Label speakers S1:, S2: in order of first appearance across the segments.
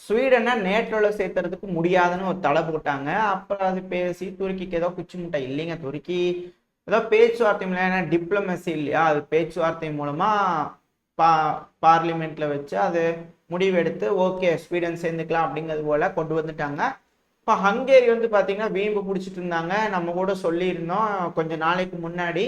S1: ஸ்வீடனை நேட்டோல சேர்த்துறதுக்கு முடியாதுன்னு ஒரு தடை போட்டாங்க. அப்புறம் அது பேசி துருக்கிக்கு ஏதோ குச்சி முட்டை இல்லைங்க, துருக்கி ஏதோ பேச்சுவார்த்தை மூலம், ஏன்னா டிப்ளமசி இல்லையா, அது பேச்சுவார்த்தை மூலமா பா பார்லிமெண்ட்ல வச்சு அது முடிவெடுத்து ஓகே ஸ்வீடன் சேர்ந்துக்கலாம் அப்படிங்கிறது போல கொண்டு வந்துட்டாங்க. இப்போ ஹங்கேரி வந்து பார்த்தீங்கன்னா வீம்பு பிடிச்சிட்டு இருந்தாங்க. நம்ம கூட சொல்லியிருந்தோம் கொஞ்ச நாளைக்கு முன்னாடி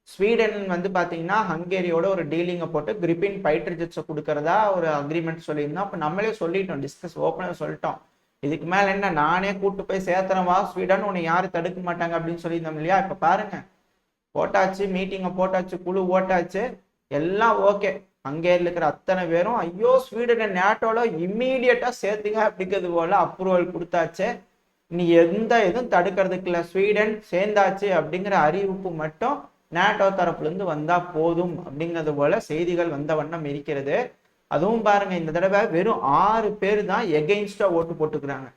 S1: ஸ்வீடன் வந்து பார்த்தீங்கன்னா ஹங்கேரியோட ஒரு டீலிங்கை போட்டு கிரிப்பின் ஃபைட்டர் ஜெட்ஸை கொடுக்கறதா ஒரு அக்ரிமெண்ட் சொல்லியிருந்தோம். அப்போ நம்மளே சொல்லிட்டோம், டிஸ்கஸ் ஓப்பனாக சொல்லிட்டோம், இதுக்கு மேலே என்ன நானே கூட்டு போய் சேர்த்துறவா ஸ்வீடன், உன்னை யாரும் தடுக்க மாட்டாங்க அப்படின்னு சொல்லியிருந்தோம் இல்லையா. இப்போ பாருங்க போட்டாச்சு, மீட்டிங்கை போட்டாச்சு, குழு ஓட்டாச்சு, எல்லாம் ஓகே. ஹங்கேரியில் இருக்கிற அத்தனை பேரும் ஐயோ ஸ்வீடனை நேட்டோல இம்மீடியட்டா சேர்த்துங்க அப்படிங்கிறது போல அப்ரூவல் கொடுத்தாச்சு. நீ எந்த இதுவும் தடுக்கிறதுக்கு இல்லை, ஸ்வீடன் சேர்ந்தாச்சு அப்படிங்கிற அறிவிப்பு மட்டும் நேட்டோ தரப்புல இருந்து வந்தா போதும் அப்படிங்கிறது போல செய்திகள் வந்த வண்ணம் இருக்கிறது. அதுவும் பாருங்க இந்த தடவை வெறும் 6 பேர் தான் எகெயின்ஸ்டா ஓட்டு போட்டுக்கிறாங்க.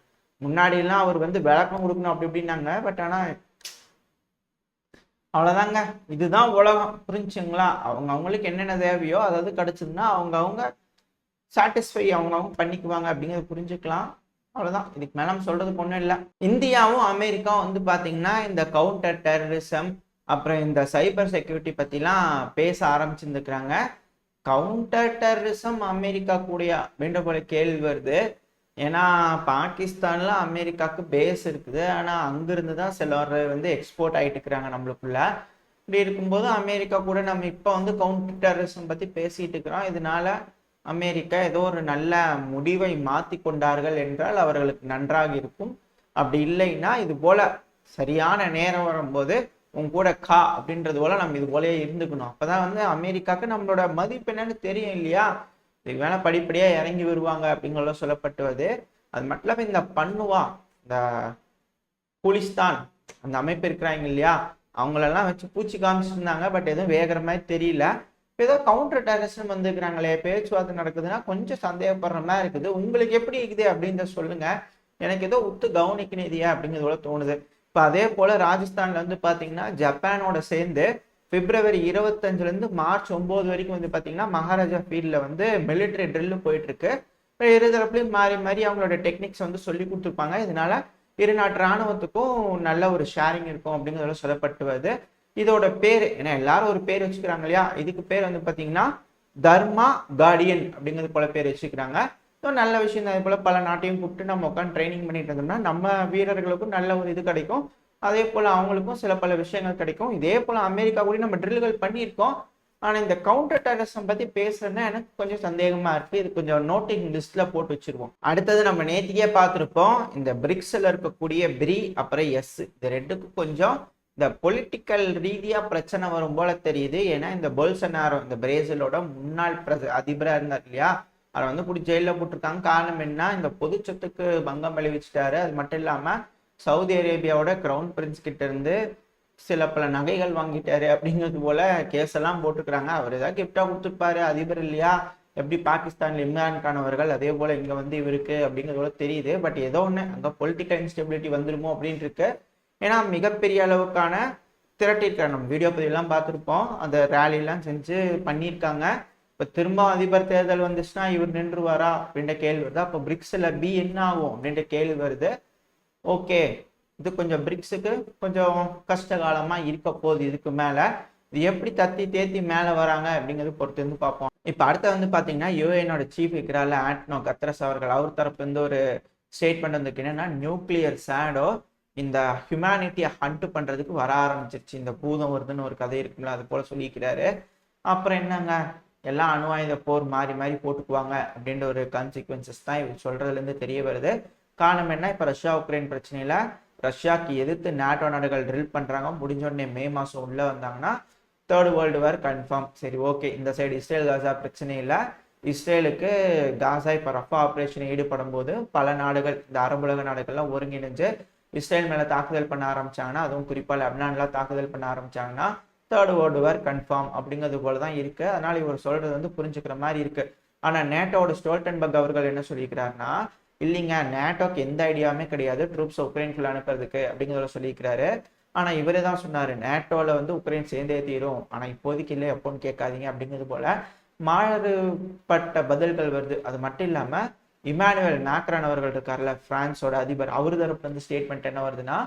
S1: முன்னாடி எல்லாம் அவர் வந்து விளக்கம் கொடுக்கணும் அப்படி இப்படின்னாங்க. பட் ஆனா அவ்வளவுதாங்க, இதுதான் உலகம், புரிஞ்சுங்களா. அவங்களுக்கு என்னென்ன தேவையோ அதாவது கிடைச்சதுன்னா அவங்க சாட்டிஸ்ஃபை அவங்க பண்ணிக்குவாங்க அப்படிங்கிறத புரிஞ்சுக்கலாம். அவ்வளவுதான், இதுக்கு மேல நம்ம சொல்றதுக்கு ஒன்றும் இல்லை. இந்தியாவும் அமெரிக்காவும் வந்து பாத்தீங்கன்னா இந்த கவுண்டர் டெரரிசம் அப்புறம் இந்த சைபர் செக்யூரிட்டி பத்திலாம் பேச ஆரம்பிச்சிருந்துக்கிறாங்க. கவுண்டர் டெரரிசம் அமெரிக்கா கூடயா அப்படின்ற போல கேள்வி வருது. ஏன்னா பாகிஸ்தான்ல அமெரிக்காவுக்கு பேஸ் இருக்குது, ஆனா அங்கிருந்து தான் சிலர் வந்து எக்ஸ்போர்ட் ஆயிட்டு இருக்கிறாங்க நம்மளுக்குள்ள. இப்படி இருக்கும்போது அமெரிக்கா கூட நம்ம இப்போ வந்து கவுண்டர் டெரரிசம் பத்தி பேசிட்டு இருக்கிறோம். இதனால அமெரிக்கா ஏதோ ஒரு நல்ல முடிவை மாத்தி கொண்டார்கள் என்றால் அவர்களுக்கு நன்றாக இருக்கும். அப்படி இல்லைன்னா இது போல சரியான நேரம் வரும்போது உங்க கூட கா அப்படின்றது போல நம்ம இது போலயே இருந்துக்கணும். அப்பதான் வந்து அமெரிக்காவுக்கு நம்மளோட மதிப்பு என்னன்னு தெரியும் இல்லையா. இதுக்கு வேணா படிப்படியா இறங்கி வருவாங்க அப்படிங்கிறத சொல்லப்பட்டுவது. அது மட்டும் இல்லாம இந்த பண்ணுவா இந்த குலிஸ்தான் அந்த அமைப்பு இருக்கிறாங்க இல்லையா, அவங்களெல்லாம் வச்சு பூச்சி காமிச்சிட்டு இருந்தாங்க. பட் எதுவும் வேகிற மாதிரி தெரியல. ஏதோ கவுண்டர் டெரரிசம் வந்துருக்கிறாங்களே, பேச்சுவார்த்தை நடக்குதுன்னா கொஞ்சம் சந்தேகப்படுற மாதிரி இருக்குது. உங்களுக்கு எப்படி இருக்குது அப்படின்னு சொல்லுங்க. எனக்கு ஏதோ உத்து கவனிக்கணும் இதையா அப்படிங்கிறதோட தோணுது. இப்போ அதே போல ராஜஸ்தான்ல வந்து பாத்தீங்கன்னா ஜப்பானோட சேர்ந்து பிப்ரவரி 25 இருந்து மார்ச் 9 வரைக்கும் வந்து பாத்தீங்கன்னா மகாராஜா ஃபீல்ட்ல வந்து மிலிட்டரி ட்ரில் போயிட்டு இருக்கு. இருதரப்புலையும் மாறி மாறி அவங்களோட டெக்னிக்ஸ் வந்து சொல்லி கொடுத்துருப்பாங்க. இதனால இரு நாட்டு ராணுவத்துக்கும் நல்ல ஒரு ஷேரிங் இருக்கும் அப்படிங்கிறத சொல்லப்பட்டுவது. இதோட பேரு ஏன்னா எல்லாரும் ஒரு பேர் வச்சுக்கிறாங்க இல்லையா, இதுக்கு பேர் வந்து பாத்தீங்கன்னா தர்மா கார்டியன் அப்படிங்கிறது போல பேர் வச்சுக்கிறாங்க. நல்ல விஷயம் தான். இது போல பல நாட்டையும் கூப்பிட்டு நம்ம உட்காந்து ட்ரைனிங் பண்ணிட்டு இருந்தோம்னா நம்ம வீரர்களுக்கும் நல்ல ஒரு இது கிடைக்கும். அதே போல அவங்களுக்கும் சில பல விஷயங்கள் கிடைக்கும். இதே போல அமெரிக்கா கூட நம்ம ட்ரில்கள் பண்ணியிருக்கோம். ஆனா இந்த கவுண்டர் டெரரிசம் பத்தி பேசுறதுன்னா எனக்கு கொஞ்சம் சந்தேகமா இருக்கு. இது கொஞ்சம் நோட்டிங் லிஸ்ட்ல போட்டு வச்சிருவோம். அடுத்தது நம்ம நேத்திக்கே பார்த்திருப்போம், இந்த பிரிக்ஸ்ல இருக்கக்கூடிய பிரி அப்புறம் எஸ் இது ரெண்டுக்கும் கொஞ்சம் இந்த பொலிட்டிக்கல் ரீதியா பிரச்சனை வரும் போல தெரியுது. ஏன்னா இந்த பொல்சனாரோ இந்த பிரேசிலோட முன்னாள் அதிபரா இருந்தார் இல்லையா, அதை வந்து பிடிச்சி ஜெயிலில் போட்டிருக்காங்க. காரணம் என்ன, இந்த பொது சொத்துக்கு பங்கம் விளைவிச்சிட்டாரு. அது மட்டும் இல்லாம சவுதி அரேபியாவோட கிரவுன் பிரின்ஸ் கிட்ட இருந்து சில பல நகைகள் வாங்கிட்டாரு அப்படிங்கிறது போல கேஸ் எல்லாம் போட்டுக்கிறாங்க. அவர் ஏதாவது கிஃப்டா கொடுத்துருப்பாரு, அதிபர் இல்லையா, எப்படி பாகிஸ்தான்ல இம்ரான் கான் அவர்கள் அதே போல இங்க வந்து இவருக்கு அப்படிங்கிறது போல தெரியுது. பட் ஏதோ ஒண்ணு அங்க பொலிட்டிக்கல் இன்ஸ்டெபிலிட்டி வந்துருமோ அப்படின்னு இருக்கு. ஏன்னா மிகப்பெரிய அளவுக்கான திரட்டிருக்காங்க. நம்ம வீடியோ பதிவெல்லாம் பார்த்துருப்போம், அந்த ரேலி எல்லாம் செஞ்சு பண்ணியிருக்காங்க. இப்போ திரும்ப அதிபர் தேர்தல் வந்துச்சுன்னா இவர் நின்றுவாரா அப்படின்ற கேள்வி வருது. அப்போ பிரிக்ஸ்ல பி என்ன ஆகும் அப்படின்ற கேள்வி வருது. ஓகே, இது கொஞ்சம் பிரிக்ஸுக்கு கொஞ்சம் கஷ்ட காலமா இருக்க போகுது. இதுக்கு மேல இது எப்படி தத்தி தேத்தி மேல வராங்க அப்படிங்கிறது பொறுத்து இருந்து பார்ப்போம். இப்போ அடுத்த வந்து பாத்தீங்கன்னா யுஏனோட சீஃப் இருக்கிறால ஆண்டனோ கத்ரஸ் அவர்கள், அவர் தரப்பு இருந்து ஒரு ஸ்டேட்மெண்ட் வந்துருக்கு. என்னன்னா நியூக்ளியர் சேடோ இந்த ஹியூமனிட்டியை ஹண்ட் பண்றதுக்கு வர ஆரம்பிச்சிருச்சு, இந்த பூதம் வருதுன்னு ஒரு கதை இருக்குல்ல, அது போல சொல்லிக்கிறாரு. அப்புறம் என்னங்க, எல்லாம் அணு ஆயுத போர் மாறி மாறி போட்டுக்குவாங்க அப்படின்ற ஒரு கான்சிக்வன்சஸ் தான் இவர் சொல்றதுல இருந்து தெரிய வருது. காரணம் என்ன, இப்ப ரஷ்யா உக்ரைன் பிரச்சனையில ரஷ்யாவுக்கு எதிர்த்து நாட்டோ நாடுகள் ட்ரில் பண்றாங்க. முடிஞ்ச உடனே மே மாசம் உள்ள வந்தாங்கன்னா தேர்ட் வேர்ல்டு வார் கன்ஃபார்ம். சரி ஓகே, இந்த சைடு இஸ்ரேல் காசா பிரச்சனை இல்லை. இஸ்ரேலுக்கு காசா இப்ப ரஃபா ஆப்ரேஷன் ஈடுபடும் போது பல நாடுகள் இந்த அரபுலக நாடுகள்லாம் ஒருங்கிணைஞ்சு இஸ்ரேல் மேல தாக்குதல் பண்ண ஆரம்பிச்சாங்கன்னா, அதுவும் குறிப்பா லெபனான்லாம் தாக்குதல் பண்ண ஆரம்பிச்சாங்கன்னா தேர்ட் வேர்ல்டு வார் கன்ஃபார்ம் அப்படிங்கிறது போலதான் இருக்கு. அதனால இவர் சொல்றது வந்து புரிஞ்சுக்கிற மாதிரி இருக்கு. ஆனா நேட்டோட ஸ்டோல்டன்பர்க் அவர்கள் என்ன சொல்லியிருக்கிறாருன்னா, இல்லைங்க நேட்டோக்கு எந்த ஐடியாவுமே கிடையாது ட்ரூப்ஸ் உக்ரைனுக்குள்ள அனுப்புறதுக்கு அப்படிங்கிறத சொல்லியிருக்கிறாரு. ஆனா இவரே தான் சொன்னாரு நேட்டோல வந்து உக்ரைன் சேர்ந்தே தீரும், ஆனா இப்போதைக்கு இல்லை எப்போன்னு கேட்காதீங்க அப்படிங்கிறது போல மாறுபட்ட பதில்கள் வருது. அது மட்டும் இல்லாம இமானுவேல் மேக்ரான் அவர்கள் இருக்கார்ல, பிரான்ஸோட அதிபர், அவரு தரப்புல இருந்து ஸ்டேட்மெண்ட் என்ன வருதுன்னா,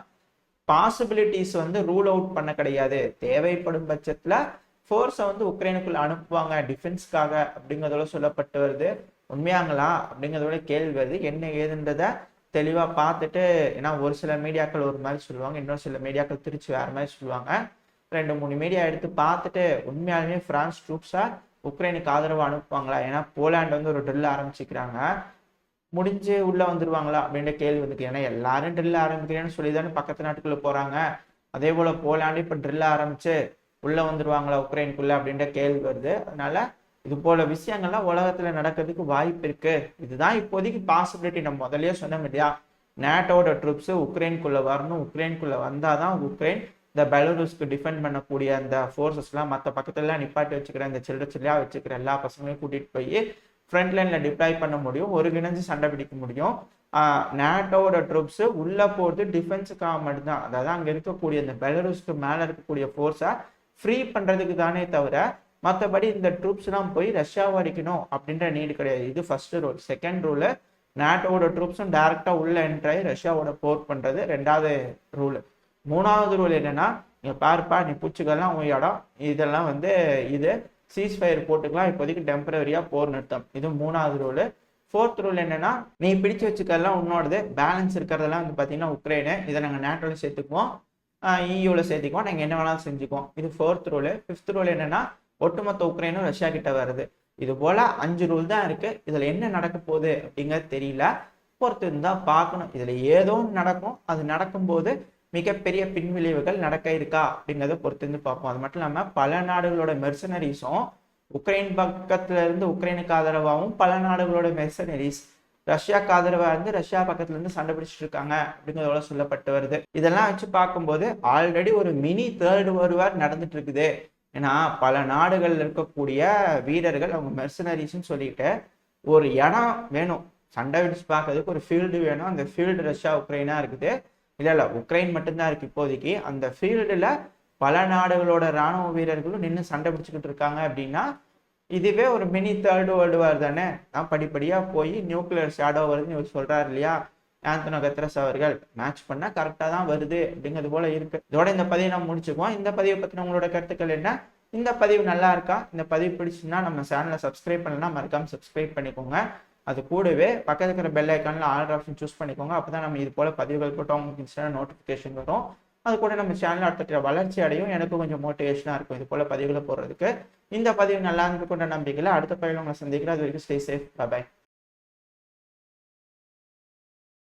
S1: பாசிபிலிட்டிஸ் வந்து ரூல் அவுட் பண்ண கிடையாது, தேவைப்படும் பட்சத்துல ஃபோர்ஸை வந்து உக்ரைனுக்குள்ள அனுப்புவாங்க டிஃபென்ஸ்க்காக அப்படிங்கிறதோட சொல்லப்பட்டு வருது. உண்மையாங்களா அப்படிங்கிறதோட கேள்வி வருது. என்ன ஏதுன்றத தெளிவா பார்த்துட்டு, ஏன்னா ஒரு சில மீடியாக்கள் ஒரு மாதிரி சொல்லுவாங்க, இன்னொரு சில மீடியாக்கள் திருச்சி வேற மாதிரி சொல்லுவாங்க. 2-3 மீடியா எடுத்து பார்த்துட்டு உண்மையாலுமே பிரான்ஸ் ட்ரூப்ஸா உக்ரைனுக்கு ஆதரவு அனுப்புவாங்களா, ஏன்னா போலாண்ட் வந்து ஒரு ட்ரில் ஆரம்பிச்சுக்கிறாங்க, முடிஞ்சு உள்ள வந்துருவாங்களா அப்படின்ற கேள்வி வந்துருக்கு. ஏன்னா எல்லாரும் ட்ரில் ஆரம்பிக்கிறேன்னு சொல்லி தானே பக்கத்து நாட்டுக்குள்ள போறாங்க. அதே போல போலாண்டு இப்ப ட்ரில் ஆரம்பிச்சு உள்ள வந்துருவாங்களா உக்ரைனுக்குள்ள அப்படின்ற கேள்வி வருது. அதனால இது போல விஷயங்கள்லாம் உலகத்துல நடக்கிறதுக்கு வாய்ப்பு இருக்கு. இதுதான் இப்போதைக்கு பாசிபிலிட்டி. நம்ம முதல்லயே சொன்னோம் இல்லையா, நேட்டோட ட்ரூப்ஸ் உக்ரைனுக்குள்ள வரணும், உக்ரைனுக்குள்ள வந்தாதான் உக்ரைன் இந்த பெலருஸ்க்கு டிஃபெண்ட் பண்ணக்கூடிய அந்த ஃபோர்ஸஸ் எல்லாம் மற்ற பக்கத்துல எல்லாம் நிப்பாட்டி வச்சுக்கிற இந்த சில்லறையா வச்சுக்கிற எல்லா பசங்களையும் கூட்டிட்டு போய் ஃப்ரண்ட் லைன்ல டிப்ளாய் பண்ண முடியும், ஒருங்கிணைஞ்சு சண்டை பிடிக்க முடியும். நேட்டோட ட்ரூப்ஸ் உள்ள போறது டிஃபென்ஸுக்காக மட்டும்தான். அதாவது அங்க இருக்கக்கூடிய இந்த பெலருஸ்க்கு மேல இருக்கக்கூடிய ஃபோர்ஸை ஃப்ரீ பண்றதுக்கு தானே தவிர மற்றபடி இந்த ட்ரூப்ஸ் எல்லாம் போய் ரஷ்யாவை அடிக்கணும் அப்படின்ற நீடு கிடையாது. இது ஃபர்ஸ்ட் ரூல். செகண்ட் ரூல், நேட்டோட ட்ரூப்ஸும் டைரக்டா உள்ள என்ட்ராயி ரஷ்யாவோட போர் பண்றது ரெண்டாவது ரூல். மூணாவது ரூல் என்னன்னா, நீங்க பாருப்பா நீ பூச்சிகள்லாம் உன் இடம், இதெல்லாம் வந்து இது சீஸ் ஃபயர் போட்டுக்கலாம், இப்போதைக்கு டெம்பரரியா போர் நிறுத்தம். இது மூணாவது ரூல். ஃபோர்த் ரூல் என்னன்னா, நீ பிடிச்சு வச்சுக்கலாம் உன்னோடது, பேலன்ஸ் இருக்கிறதெல்லாம் வந்து பாத்தீங்கன்னா உக்ரைனு, இதை நாங்கள் நேட்டோல சேர்த்துக்குவோம், இயூல சேர்த்துக்குவோம், நாங்கள் என்ன வேணாலும் செஞ்சுக்குவோம். இது ஃபோர்த் ரூல். ஃபிஃப்த் ரூல் என்னன்னா, ஒட்டுமொத்த உக்ரைனும் ரஷ்யா கிட்ட வருது. இது போல 5 ரூல் தான் இருக்கு. இதுல என்ன நடக்க போகுது அப்படிங்கிறது தெரியல, பொறுத்து இருந்தா பார்க்கணும். இதுல ஏதோ நடக்கும், அது நடக்கும்போது மிகப்பெரிய பின்விளைவுகள் நடக்க இருக்கா அப்படிங்கிறத பொறுத்து இருந்து பார்ப்போம். அது மட்டும் இல்லாம பல நாடுகளோட மெர்சனரிஸும் உக்ரைன் பக்கத்துல இருந்து உக்ரைனுக்கு ஆதரவாகவும், பல நாடுகளோட மெர்சனரிஸ் ரஷ்யாவுக்கு ஆதரவா இருந்து ரஷ்யா பக்கத்துல இருந்து சண்டை பிடிச்சிட்டு இருக்காங்க அப்படிங்கிறதோட சொல்லப்பட்டு வருது. இதெல்லாம் வச்சு பார்க்கும்போது ஆல்ரெடி ஒரு மினி தேர்ட் வேர்ல்டு வார் நடந்துட்டு இருக்குது. ஏன்னா பல நாடுகள்ல இருக்கக்கூடிய வீரர்கள் அவங்க மெர்சனரிஸ்ன்னு சொல்லிட்டு ஒரு இடம் வேணும், சண்டை பிடிச்சு பார்க்கறதுக்கு ஒரு ஃபீல்டு வேணும். அந்த ஃபீல்டு ரஷ்யா உக்ரைனா இருக்குது. இல்ல உக்ரைன் மட்டும்தான் இருக்கு இப்போதைக்கு. அந்த ஃபீல்டுல பல நாடுகளோட ராணுவ வீரர்களும் நின்று சண்டை பிடிச்சுக்கிட்டு இருக்காங்க. அப்படின்னா இதுவே ஒரு மினி தேர்ட் வேர்ல்டு வார் தானே. நான் படிப்படியா போய் நியூக்ளியர் ஷேடோ வருதுன்னு இவர் சொல்றாரு இல்லையா ஆந்தனோ கத்ரஸ் அவர்கள், மேட்ச் பண்ணா கரெக்டா தான் வருது அப்படிங்கிறது போல இருக்கு. இதோட இந்த பதிவை நம்ம முடிச்சுக்குவோம். இந்த பதிவை பத்தின உங்களோட கருத்துக்கள் என்ன? இந்த பதிவு நல்லா இருக்கா? இந்த பதிவு பிடிச்சுன்னா நம்ம சேனலை சப்ஸ்கிரைப் பண்ணலாம், மறக்காம சப்ஸ்கிரைப் பண்ணிக்கோங்க. அது கூடவே பக்கத்துல இருக்கிற பெல் ஐக்கான்ல ஆல் ஆப்ஷன் சூஸ் பண்ணிக்கோங்க. அப்பதான் நம்ம இது போல பதிவுகள் போட்டு உங்களுக்கு இன்ஸ்டன்ட் நோட்டிஃபிகேஷன் வரும். அது கூட நம்ம சேனல் அடுத்த வளர்ச்சி அடையும், எனக்கு கொஞ்சம் மோட்டிவேஷனா இருக்கும் இது போல பதிவுகளை போடுறதுக்கு. இந்த பதிவு நல்லா இருந்து கொண்ட நம்பிக்கையில அடுத்த பதிவில் உங்களை சந்திக்கிறேன். அது வரைக்கும் ஸ்டே சேஃப், பை.